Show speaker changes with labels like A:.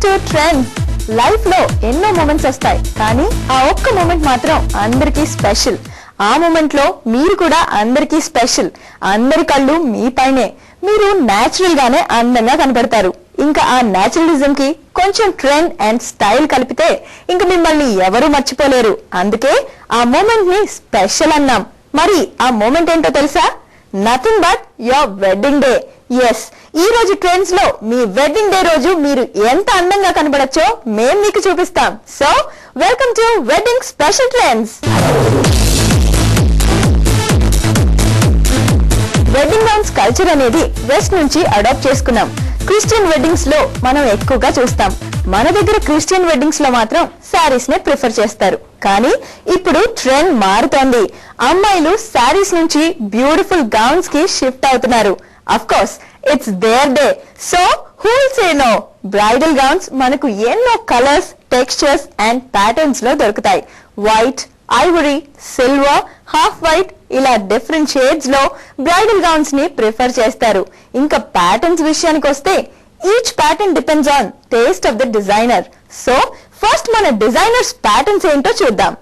A: To trends. Life లో ఎన్నో moments వస్తాయి, కానీ ఆ ఒక్క మూమెంట్ మాత్రం అందరికీ స్పెషల్. ఆ మూమెంట్ లో మీరు కూడా అందరికీ స్పెషల్. అందరి కళ్ళు మీ పైనే. మీరు నేచురల్ గానే అందంగా కనపడతారు. ఇంకా ఆ నేచురలిజం కి కొంచెం ట్రెండ్ అండ్ స్టైల్ కలిపితే ఇంకా మిమ్మల్ని ఎవరూ మర్చిపోలేరు. అందుకే ఆ మూమెంట్ ని స్పెషల్ అన్నాం. మరి ఆ మూమెంట్ ఏంటో తెలుసా? Nothing but your wedding day. Yes, ఈ రోజు ట్రెండ్స్ లో మీ వెడ్డింగ్ డే రోజు మీరు ఎంత అందంగా కనబడచ్చో మేము మీకు చూపిస్తాం. So welcome to wedding special trends. Wedding gowns culture అనేది వెస్ట్ నుంచి అడాప్ట్ చేసుకున్నాం. క్రిస్టియన్ వెడ్డింగ్స్ లో మనం ఎక్కువగా చూస్తాం. మన దగ్గర క్రిస్టియన్ వెడ్డింగ్స్ లో మాత్రం శారీస్ నే ప్రిఫర్ చేస్తారు. కానీ ఇప్పుడు ట్రెండ్ మారుతోంది. అమ్మాయిలు శారీస్ నుంచి బ్యూటిఫుల్ గౌన్స్ కి షిఫ్ట్ అవుతున్నారు. Of course it's their day. So who will say no? Bridal gowns మనకు ఎన్నో కలర్స్, టెక్స్చర్స్ అండ్ ప్యాటర్న్స్ లో దొరుకుతాయి. White, ivory, silver, half white ఇలా డిఫరెంట్ షేడ్స్ లో బ్రైడల్ గౌన్స్ ని ప్రిఫర్ చేస్తారు. ఇంకా ప్యాటర్న్స్ విషయానికి వస్తే each pattern depends on taste of the designer. So first మన డిజైనర్స్ ప్యాటర్న్స్ ఏంటో చూద్దాం.